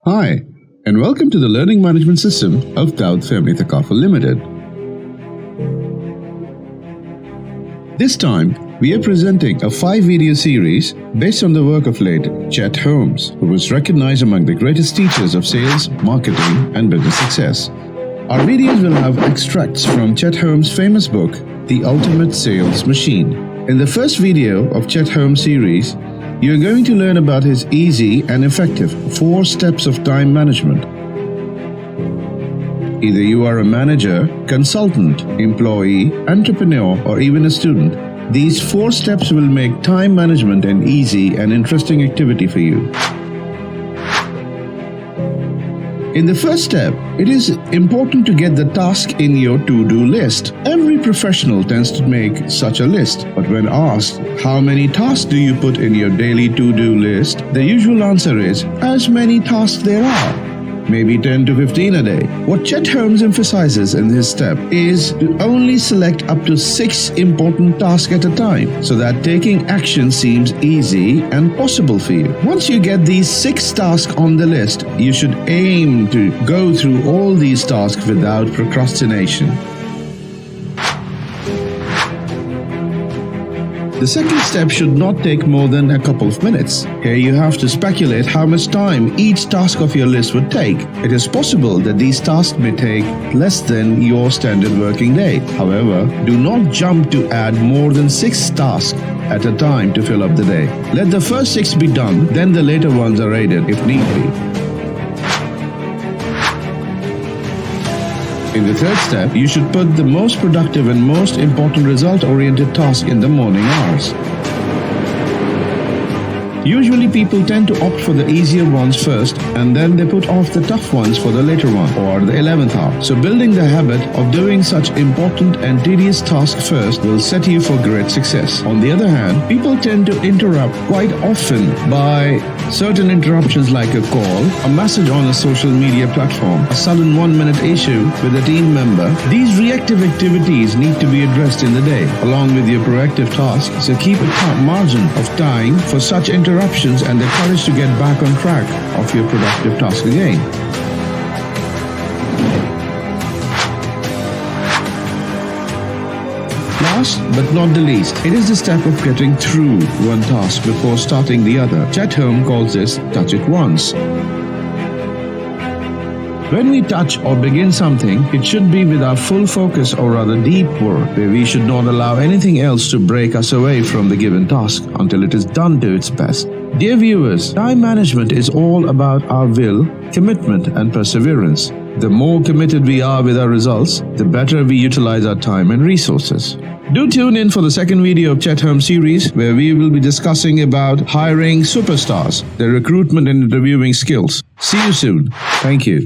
Hi, and welcome to the Learning Management System of Daud Family Thaqafat Limited. This time, we are presenting a 5-video series based on the work of late Chet Holmes, who was recognized among the greatest teachers of sales, marketing, and business success. Our videos will have extracts from Chet Holmes' famous book, The Ultimate Sales Machine. In the first video of Chet Holmes' series, you are going to learn about his easy and effective 4 steps of time management. Either you are a manager, consultant, employee, entrepreneur, or even a student, these 4 steps will make time management an easy and interesting activity for you. In the first step, it is important to get the task in your to-do list. Every professional tends to make such a list, but when asked, how many tasks do you put in your daily to-do list? The usual answer is, as many tasks there are. Maybe 10 to 15 a day. What Chet Holmes emphasizes in this step is to only select up to 6 important tasks at a time, so that taking action seems easy and possible for you. Once you get these 6 tasks on the list, you should aim to go through all these tasks without procrastination. The second step should not take more than a couple of minutes. Here you have to speculate how much time each task of your list would take. It is possible that these tasks may take less than your standard working day. However, do not jump to add more than 6 tasks at a time to fill up the day. Let the first 6 be done, then the later ones are added if need be. In the third step, you should put the most productive and most important result-oriented task in the morning hours. Usually people tend to opt for the easier ones first, and then they put off the tough ones for the later one, or the 11th hour. So building the habit of doing such important and tedious tasks first will set you for great success. On the other hand, people tend to interrupt quite often by certain interruptions like a call, a message on a social media platform, a sudden 1-minute issue with a team member. These reactive activities need to be addressed in the day, along with your proactive tasks, so keep a margin of time for such interruptions and the courage to get back on track of your productive task again. Last but not the least, it is the step of getting through one task before starting the other. Chet Holmes calls this touch it once. When we touch or begin something, it should be with our full focus or rather deep work, where we should not allow anything else to break us away from the given task until it is done to its best. Dear viewers, time management is all about our will, commitment, and perseverance. The more committed we are with our results, the better we utilize our time and resources. Do tune in for the second video of Chet Holmes series, where we will be discussing about hiring superstars, their recruitment and interviewing skills. See you soon. Thank you.